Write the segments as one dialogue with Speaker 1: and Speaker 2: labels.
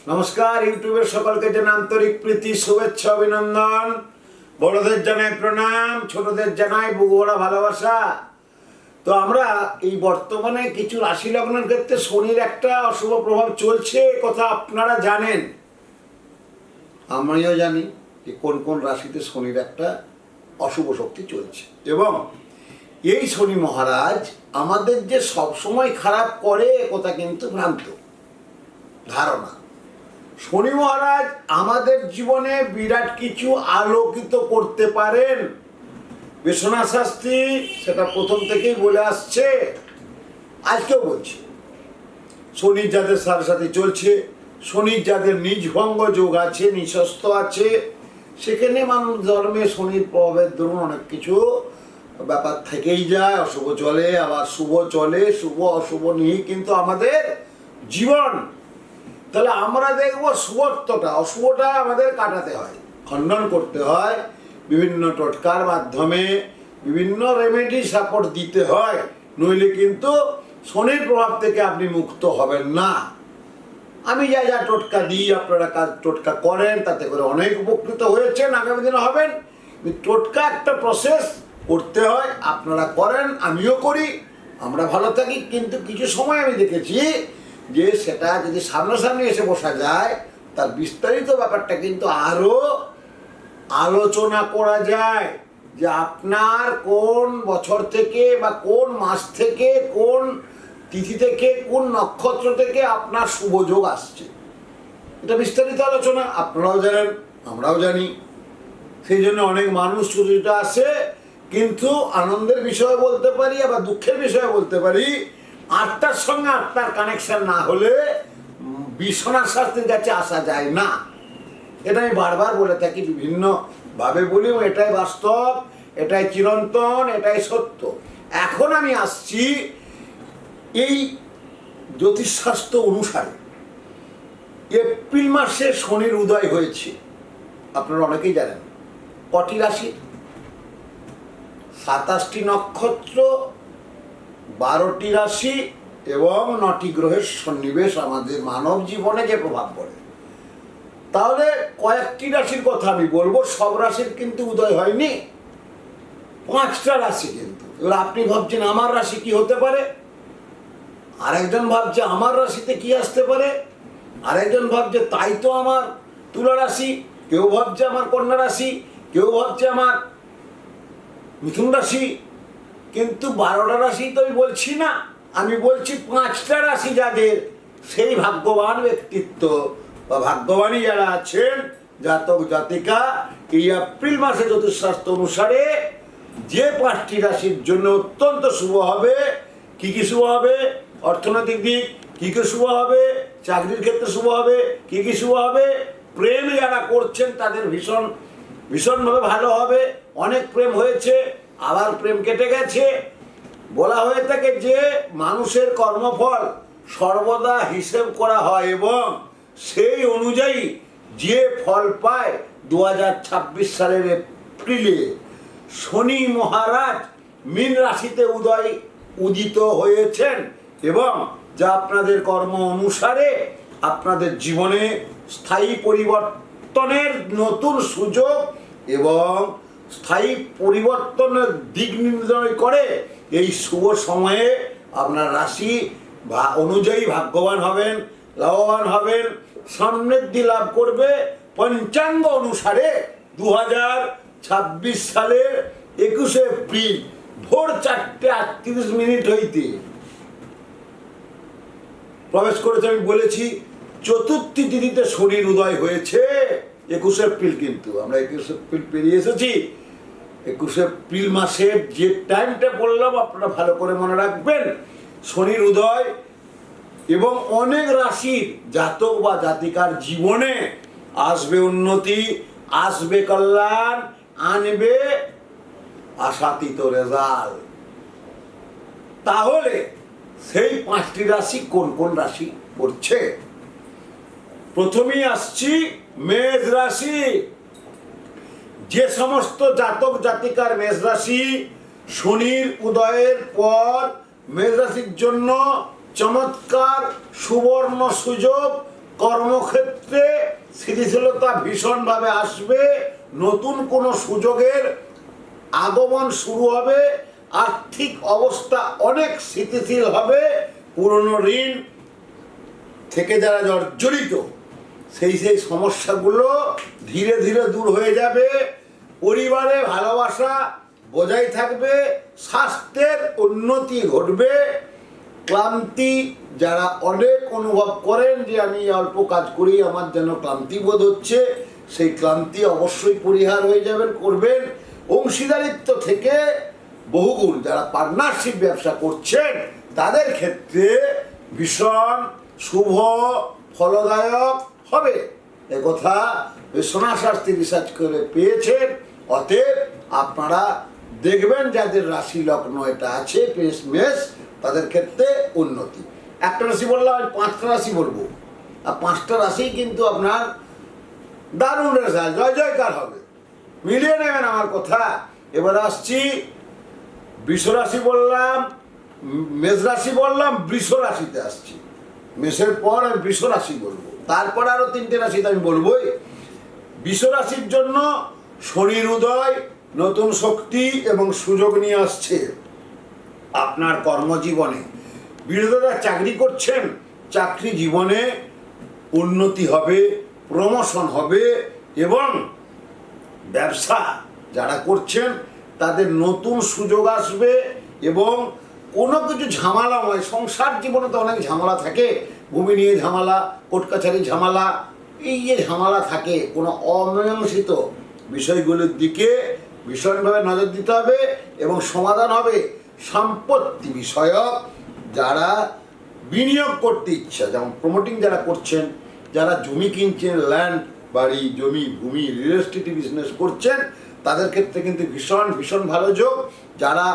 Speaker 1: নমস্কার, ইউটিউবের সকলকে জানাই আন্তরিক প্রীতি, শুভেচ্ছা, অভিনন্দন। বড়দের জানাই প্রণাম, ছোটদের জানাই বুক ভরা ভালোবাসা। তো আমরা এই বর্তমানে কিছু রাশি লগ্নের ক্ষেত্রে শনির একটা অশুভ প্রভাব চলছে, কথা আপনারা জানেন, আমিও জানি যে কোন কোন রাশিতে শনির একটা অশুভ শক্তি চলছে। এবং এই শনি মহারাজ আমাদের যে সবসময় খারাপ করে কথা কিন্তু ভ্রান্ত ধারণা। শনি মহারাজ আমাদের জীবনে বিরাট কিছু আলোকিত করতে পারেন। বিশ্বনাথ শাস্ত্রী সেটা প্রথম থেকেই বলে আসছে, আজকেও বলছি। শনির যাদের সাথে সাথে চলছে, শনির যাদের নিজভঙ্গ যোগ আছে, নিঃস্ব আছে, সেখানে মানুষ ধর্মে শনির প্রভাবের দরুন অনেক কিছু ব্যাপার থেকেই যায়। অশুভ চলে, আবার শুভ চলে, শুভ অশুভ নিয়ে কিন্তু আমাদের জীবন। তাহলে আমরা দেখব শুভত্বটা, অশুভটা আমাদের কাটাতে হয়, খণ্ডন করতে হয়, বিভিন্ন টোটকার মাধ্যমে বিভিন্ন রেমেডি সাপোর্ট দিতে হয়, নইলে কিন্তু শনির প্রভাব থেকে আপনি মুক্ত হবেন না। আমি যা যা টোটকা দিই, আপনারা কাজ টোটকা করেন, তাতে করে অনেক উপকৃত হয়েছেন, আগামী দিনে হবেন। টোটকা একটা প্রসেস করতে হয়, আপনারা করেন, আমিও করি, আমরা ভালো থাকি। কিন্তু কিছু সময় আমি দেখেছি যে সেটা যদি সামনাসামনি এসে বসা যায়, তার বিস্তারিত ব্যাপারটা কিন্তু আরও আলোচনা করা যায়, যে আপনার কোন বছর থেকে বা কোন মাস থেকে, কোন তিথি থেকে, কোন নক্ষত্র থেকে আপনার শুভ যোগ আসছে। এটা বিস্তারিত আলোচনা, আপনারাও জানেন, আমরাও জানি। সেই জন্য অনেক মানুষ ছুটিটা আসে, কিন্তু আনন্দের বিষয়ে বলতে পারি, আবার দুঃখের বিষয়ে বলতে পারি। আত্মার সঙ্গে আত্মার কানেকশন না হলে বিশ্বনাথ শাস্ত্রীর কাছে আসা যায় না। এটা আমি বারবার বলে থাকি, বিভিন্নভাবে বলি, এটাই বাস্তব, এটাই চিরন্তন, এটাই সত্য। এখন আমি আসছি এই জ্যোতিষশাস্ত্র অনুসারে এপ্রিল মাসে শনির উদয় হয়েছে, আপনারা অনেকেই জানেন। কটি রাশি? 27টি নক্ষত্র, 12টি রাশি এবং 9টি গ্রহের সন্নিবেশ আমাদের মানব জীবনে যে প্রভাব পড়ে। তাহলে কয়েকটি রাশির কথা আমি বলবো, সব রাশির কিন্তু উদয় হয়নি, 5টা রাশি কিন্তু। এবার আপনি ভাবছেন আমার রাশি কি হতে পারে, আরেকজন ভাবছে আমার রাশিতে কি আসতে পারে, আরেকজন ভাবছে তাই তো আমার তুলা রাশি, কেউ ভাবছে আমার কন্যা রাশি, কেউ ভাবছে আমার মিথুন রাশি। কিন্তু 12টা রাশি তো আমি বলছি না, আমি বলছি 5টা রাশি যাদের, সেই ভাগ্যবান ব্যক্তিত্ব বা ভাগ্যবানী যারা আছেন, জাতক জাতিকা, এই এপ্রিল মাসে জ্যোতিষশাস্ত্র অনুসারে যে 5টি রাশির জন্য অত্যন্ত শুভ হবে। কি কি শুভ হবে? অর্থনৈতিক দিক কি কি শুভ হবে, চাকরির ক্ষেত্রে শুভ হবে, কি কি শুভ হবে, প্রেম যারা করছেন তাদের ভীষণভাবে ভালো হবে। অনেক প্রেম হয়েছে, আবার প্রেম কেটে গেছে। বলা হয়ে থাকে যে মানুষের কর্মফল সর্বদা হিসেব করা হয় এবং সেই অনুযায়ী যে ফল পায়। 2026 সালের এপ্রিলে শনি মহারাজ মীন রাশিতে উদিত হয়েছেন এবং যা আপনাদের কর্ম অনুসারে আপনাদের জীবনে স্থায়ী পরিবর্তনের নতুন সুযোগ এবং স্থায়ী পরিবর্তনের দিক নির্ণয় করে। এই শুভ সময়ে আপনার রাশি অনুযায়ী ভাগ্যবান হবেন, লাভবান হবেন, সমৃদ্ধি লাভ করবে। পঞ্চাঙ্গ অনুসারে 2026 সালের 21শে এপ্রিল ভোর 4:38 হইতে প্রবেশ করেছে। আমি বলেছি চতুর্থী তিথিতে শনির উদয় হয়েছে 21শে এপ্রিল, কিন্তু আমরা 21শে এপ্রিল পেরিয়ে এসেছি। 21শে এপ্রিল মাসের যে টাইমটা বললাম আপনারা ভালো করে মনে রাখবেন। শনির উদয় এবং অনেক রাশির জাতক বা জাতিকার জীবনে আসবে উন্নতি, আসবে কল্যাণ, আনবে আশাতীত রেজাল্ট। তাহলে সেই 5টি রাশি কোন কোন রাশি পড়ছে? প্রথমেই আসছি মেষ রাশি। যে সমস্ত জাতক জাতিকার মেষ রাশি, শনির উদয়ের পর মেষ রাশির জন্য চমৎকার সুবর্ণ সুযোগ, কর্মক্ষেত্রে স্থিতিশীলতা ভীষণভাবে আসবে, নতুন কোনো সুযোগের আগমন শুরু হবে, আর্থিক অবস্থা অনেক স্থিতিশীল হবে, পুরনো ঋণ থেকে যারা জর্জরিত সেই সমস্যাগুলো ধীরে ধীরে দূর হয়ে যাবে, পরিবারে ভালোবাসা বজায় থাকবে, স্বাস্থ্যের উন্নতি ঘটবে। ক্লান্তি যারা অনেক অনুভব করেন যে আমি অল্প কাজ করি আমার যেন ক্লান্তি বোধ হচ্ছে, সেই ক্লান্তি অবশ্যই পরিহার হয়ে যাবেন, করবেন। অংশীদারিত্ব থেকে বহুগুণ যারা পার্টনারশিপ ব্যবসা করছেন তাদের ক্ষেত্রে ভীষণ শুভ ফলদায়ক হবে, একথা বিশ্বনাথ শাস্ত্রী রিসার্চ করে পেয়েছেন। অতএব আপনারা দেখবেন যাদের রাশি লগ্ন এটা আছে মেষ, তাদের ক্ষেত্রে উন্নতি। একটা রাশি বললাম, আমি 5টা রাশি বলবো, আর 5টা রাশি কিন্তু আপনার দারুণ রেজাল্ট, জয় জয়কার হবে, মিলিয়ে নেবেন আমার কথা। এবার আসছি বৃষ রাশি বললাম, মেষ রাশি বললাম, বৃষ রাশিতে আসছি। মেষের পর আমি বৃষ রাশি বলবো, তারপর আরো 3টে রাশিতে আমি বলবোই। বৃষ রাশির জন্য শনির উদয় নতুন শক্তি এবং সুযোগ নিয়ে আসছে আপনার কর্মজীবনে। বিরোধীরা চাকরি করছেন, চাকরি জীবনে উন্নতি হবে, প্রমোশন হবে, এবং ব্যবসা যারা করছেন তাদের নতুন সুযোগ আসবে, এবং কোনো কিছু ঝামেলাময়, সংসার জীবনে তো অনেক ঝামেলা থাকে, ভূমি নিয়ে ঝামেলা, কোর্ট কাছারি ঝামেলা, এই যে ঝামেলা থাকে, কোনো অমীমাংসিত বিষয়গুলির দিকে ভীষণভাবে নজর দিতে হবে এবং সমাধান হবে। সম্পত্তি বিষয়ক যারা বিনিয়োগ করতে ইচ্ছা, যেমন প্রমোটিং যারা করছেন, যারা জমি কিনছেন, ল্যান্ড, বাড়ি, জমি, ভূমি, রিয়েল এস্টেট বিজনেস করছেন, তাদের ক্ষেত্রে কিন্তু ভীষণ ভীষণ ভালো যোগ। যারা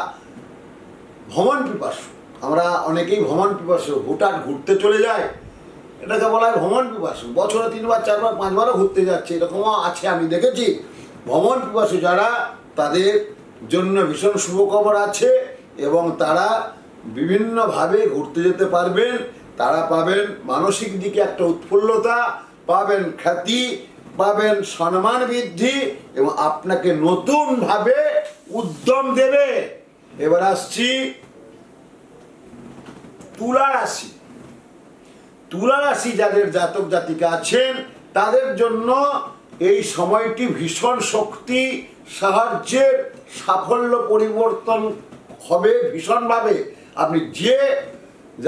Speaker 1: ভ্রমণ পিপাসু, আমরা অনেকেই ভ্রমণ পিপাসু, হুটহাট ঘুরতে চলে যায়, এটাকে বলা হয় ভ্রমণ পিপাসু, বছরে 3বার 4বার 5বারও ঘুরতে যাচ্ছে, এরকমও আছে, আমি দেখেছি। ভ্রমণ পিপাসু যারা, তাদের জন্য ভীষণ শুভখবর আছে, এবং তারা বিভিন্নভাবে ঘুরতে যেতে পারবেন, তারা পাবেন মানসিক দিকে একটা উৎফুল্লতা, পাবেন খ্যাতি, পাবেন সম্মান বৃদ্ধি, এবং আপনাকে নতুনভাবে উদ্যম দেবে। এবার আসছি তুলা রাশি। তুলা রাশি যাদের জাতক জাতিকা আছেন তাদের জন্য এই সময়টি ভীষণ শক্তি, সাহায্যের, সাফল্য পরিবর্তন হবে ভীষণভাবে। আপনি যে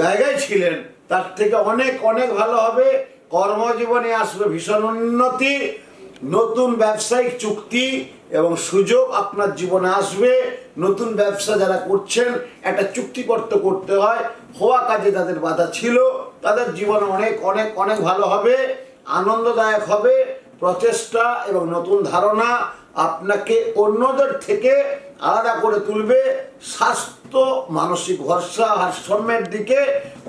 Speaker 1: জায়গায় ছিলেন তার থেকে অনেক অনেক ভালো হবে, কর্মজীবনে আসবে ভীষণ উন্নতি, নতুন ব্যবসায়িক চুক্তি এবং সুযোগ আপনার জীবনে আসবে। নতুন ব্যবসা যারা করছেন, একটা চুক্তিপত্র করতে হয়, হওয়া কাজে তাদের বাধা ছিল, তাদের জীবনে অনেক অনেক অনেক ভালো হবে, আনন্দদায়ক হবে। প্রচেষ্টা এবং নতুন ধারণা আপনাকে অন্যদের থেকে আলাদা করে তুলবে। স্বাস্থ্য, মানসিক ভরসা, ভারসাম্যের দিকে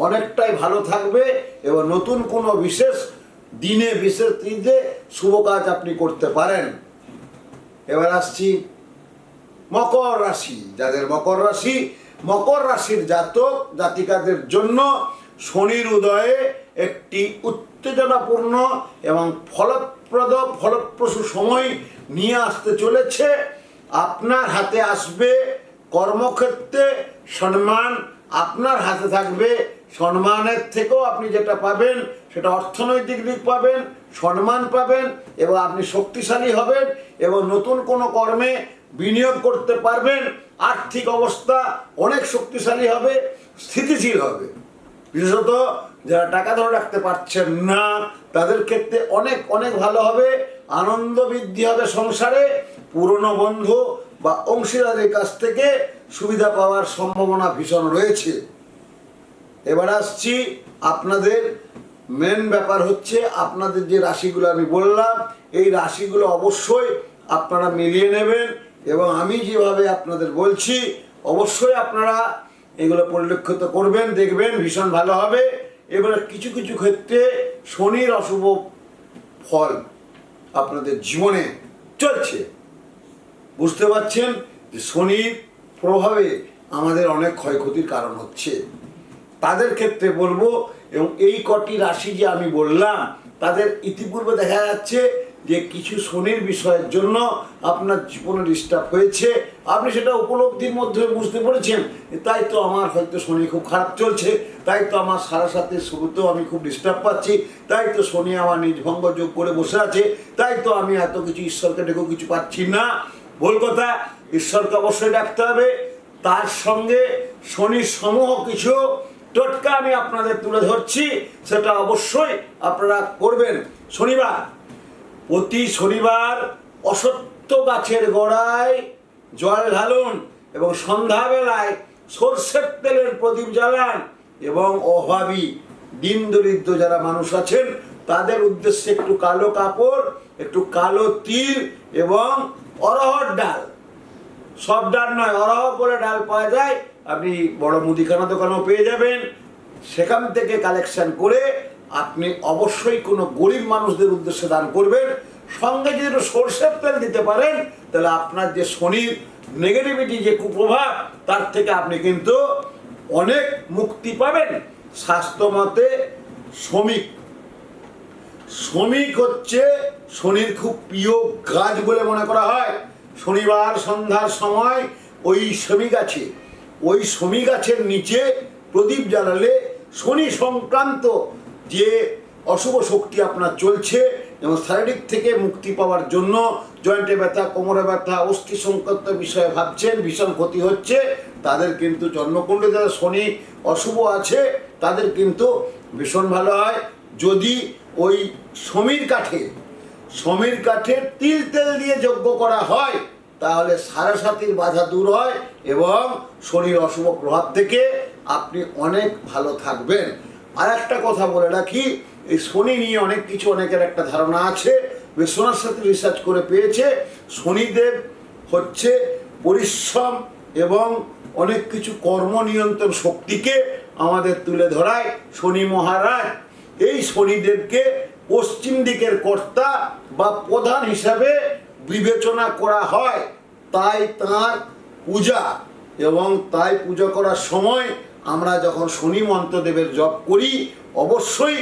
Speaker 1: অনেকটাই ভালো থাকবে, এবং নতুন কোনো বিশেষ দিনে, বিশেষ তিথিতে শুভ কাজ আপনি করতে পারেন। এবার আসছি মকর রাশি। যাদের মকর রাশির জাতক জাতিকাদের জন্য শনির উদয়ে একটি উত্তেজনাপূর্ণ এবং ফলপ্রসূ সময় নিয়ে আসতে চলেছে। আপনার হাতে আসবে কর্মক্ষেত্রে সম্মান, আপনার হাতে থাকবে সম্মানের থেকেও আপনি যেটা পাবেন সেটা অর্থনৈতিক দিক পাবেন, সম্মান পাবেন, এবং আপনি শক্তিশালী হবেন এবং নতুন কোনো কর্মে বিনিয়োগ করতে পারবেন। আর্থিক অবস্থা অনেক শক্তিশালী হবে, স্থিতিশীল হবে। বিশেষত যারা টাকা ধরে রাখতে পারছেন না তাদের ক্ষেত্রে অনেক অনেক ভালো হবে, আনন্দ বৃদ্ধি হবে সংসারে। পুরনো বন্ধু বা অংশীদারের কাছ থেকে সুবিধা পাওয়ার সম্ভাবনা ভীষণ রয়েছে। এবার আসছি আপনাদের মেন ব্যাপার হচ্ছে আপনাদের যে রাশিগুলো আমি বললাম, এই রাশিগুলো অবশ্যই আপনারা মিলিয়ে নেবেন, এবং আমি যেভাবে আপনাদের বলছি অবশ্যই আপনারা এগুলো পরিলক্ষিত করবেন, দেখবেন ভীষণ ভালো হবে। এবারে কিছু কিছু ক্ষেত্রে শনির অশুভ ফল আপনাদের জীবনে চলছে, বুঝতে পারছেন যে শনির প্রভাবে আমাদের অনেক ক্ষয়ক্ষতির কারণ হচ্ছে। তাদের ক্ষেত্রে বলবো, এবং এই কটি রাশি যে আমি বললাম তাদের ইতিপূর্বে দেখা যাচ্ছে যে কিছু শনির বিষয়ের জন্য আপনার জীবনে ডিস্টার্ব হয়েছে, আপনি সেটা উপলব্ধির মধ্যে বুঝতে পেরেছেন, তাই তো আমার হয়তো শনি খুব খারাপ চলছে, তাই তো আমার সারা সাথে শুরুতেও আমি খুব ডিস্টার্ব পাচ্ছি, তাই তো শনি আমার নিজভঙ্গ যোগ করে বসে আছে, তাই তো আমি এত কিছু ঈশ্বরকে ডেকেও কিছু পাচ্ছি না। ভুল কথা, ঈশ্বরকে অবশ্যই ডাকতে হবে, তার সঙ্গে শনির সমূহ কিছু টোটকা আমি আপনাদের তুলে ধরছি, সেটা অবশ্যই আপনারা করবেন। শনিবার, প্রতি শনিবার অশ্বত্থ গাছের গোড়ায় জল ঢালুন এবং সন্ধ্যাবেলায় সর্ষের তেলের প্রদীপ জ্বালান এবং অভাবী দিন দরিদ্র যারা মানুষ আছেন তাদের উদ্দেশ্যে একটু কালো কাপড়, একটু কালো তিল এবং অরহর ডাল, সব ডাল নয়, অরহর বলে ডাল পাওয়া যায়, আপনি বড় মুদিখানা দোকানেও পেয়ে যাবেন, সেখান থেকে কালেকশন করে আপনি অবশ্যই কোনো গরিব মানুষদের উদ্দেশ্যে দান করবেন। সঙ্গে যদি একটু সরষের তেল দিতে পারেন তাহলে আপনার যে শনির নেগেটিভিটি, যে কুপ্রভাব, তার থেকে আপনি কিন্তু অনেক মুক্তি পাবেন। স্বাস্থ্য মতে শ্রমিক হচ্ছে শনির খুব প্রিয় গাছ বলে মনে করা হয়। শনিবার সন্ধ্যার সময় ওই শমী গাছের নিচে প্রদীপ জ্বালালে শনি সংক্রান্ত যে অশুভ শক্তি আপনার চলছে এবং শারীরিক থেকে মুক্তি পাওয়ার জন্য জয়েন্টে ব্যথা, কোমরে ব্যথা, অস্থি সংক্রান্ত বিষয়ে ভাবছেন, ভীষণ ক্ষতি হচ্ছে, তাদের কিন্তু জন্মকুণ্ডে যারা শনি অশুভ আছে তাদের কিন্তু ভীষণ ভালো হয় যদি ওই সমীর কাঠে তিল তেল দিয়ে যজ্ঞ করা হয়, তাহলে সারাসাতির বাধা দূর হয় এবং শনির অশুভ প্রভাব থেকে আপনি অনেক ভালো থাকবেন। আর একটা কথা বলে রাখি, এই শনি নিয়ে অনেক কিছু অনেকের একটা ধারণা আছে, বিশ্বনাথ সাথে রিসার্চ করে পেয়েছে শনিদেব হচ্ছে পরিশ্রম এবং অনেক কিছু কর্ম নিয়ন্ত্রণ শক্তিকে আমাদের তুলে ধরায় শনি মহারাজ। এই শনিদেবকে পশ্চিম দিকের কর্তা বা প্রধান হিসাবে বিবেচনা করা হয়, তাই তার পূজা এবং তাই পূজা করার সময় আমরা যখন শনি মন্ত্রদেবের জপ করি অবশ্যই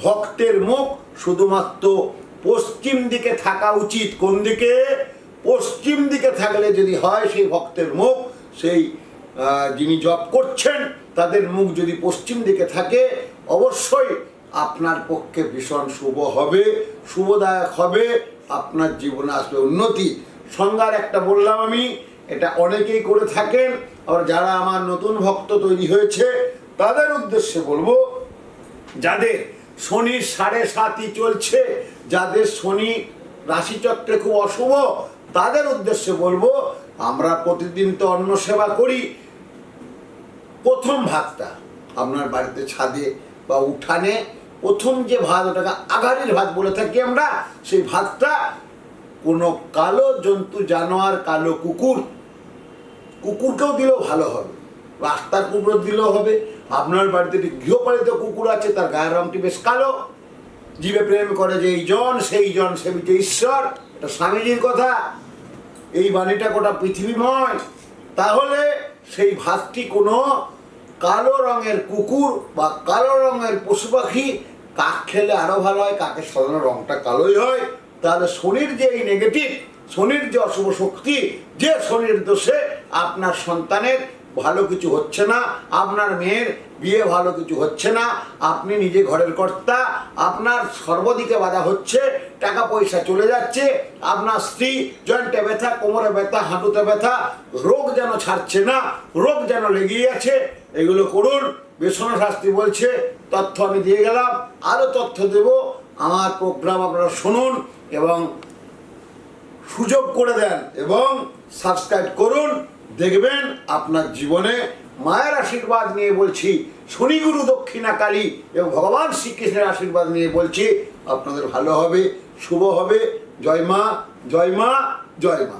Speaker 1: ভক্তের মুখ শুধুমাত্র পশ্চিম দিকে থাকা উচিত। কোন দিকে? পশ্চিম দিকে থাকলে যদি হয় সেই ভক্তের মুখ, সেই যিনি জপ করছেন তাদের মুখ যদি পশ্চিম দিকে থাকে অবশ্যই আপনার পক্ষে ভীষণ শুভ হবে, শুভদায়ক হবে, আপনার জীবনে আসবে উন্নতি। সংজ্ঞার একটা বললাম আমি, এটা অনেকেই করে থাকেন, আর যারা আমার নতুন ভক্ত তৈরি হয়েছে তাদের উদ্দেশ্যে বলবো, যাদের শনির 7.5 চলছে, যাদের শনি রাশিচক্রে খুব অশুভ, তাদের উদ্দেশ্যে বলবো, আমরা প্রতিদিন তো অন্ন সেবা করি, প্রথম ভাতটা আপনার বাড়িতে ছাদে বা উঠানে প্রথম যে ভাত, ওটাকে আঘাড়ির ভাত বলে থাকি আমরা, সেই ভাতটা কোনো কালো জন্তু জানোয়ার, কালো কুকুরকেও দিলেও ভালো হবে, রাস্তার কুকুর দিলেও হবে, আপনার বাড়িতে গৃহপালিত কুকুর আছে তার গায়ের রঙটি বেশ কালো, জীবে প্রেম করে যে এই জন সেই জন সেবিতে ঈশ্বর, এটা স্বামীজির কথা, এই বাণীটা গোটা পৃথিবীময়, তাহলে সেই ভাতটি কোনো কালো রঙের কুকুর বা কালো রঙের পশু পাখি, কাক খেলে আরো ভালো হয়, কাকের সাধারণ রঙটা কালোই হয়, তাহলে শনির যে এই নেগেটিভ, শনির যে অশুভ শক্তি, যে শনির দোষে আপনার সন্তানের ভালো কিছু হচ্ছে না, আপনার মেয়ের বিয়ে ভালো কিছু হচ্ছে না, আপনি নিজে ঘরের কর্তা, আপনার সর্বদিকে বাধা হচ্ছে, টাকা পয়সা চলে যাচ্ছে, আপনার স্ত্রী জয়েন্টে ব্যথা, কোমরে ব্যথা, হাঁটুতে ব্যথা, রোগ যেন ছাড়ছে না, রোগ যেন লেগেই আছে, এগুলো করুন। বিশ্বনাথ শাস্ত্রী বলছে, তথ্য আমি দিয়ে গেলাম, আরও তথ্য দেব, আমার প্রোগ্রাম আপনারা শুনুন এবং সুযোগ করে দেন এবং সাবস্ক্রাইব করুন, দেখবেন আপনার জীবনে মায়ের আশীর্বাদ নিয়ে বলছি, শনিগুরু দক্ষিণা কালী এবং ভগবান শ্রীকৃষ্ণের আশীর্বাদ নিয়ে বলছি, আপনাদের ভালো হবে, শুভ হবে। জয় মা, জয় মা, জয় মা।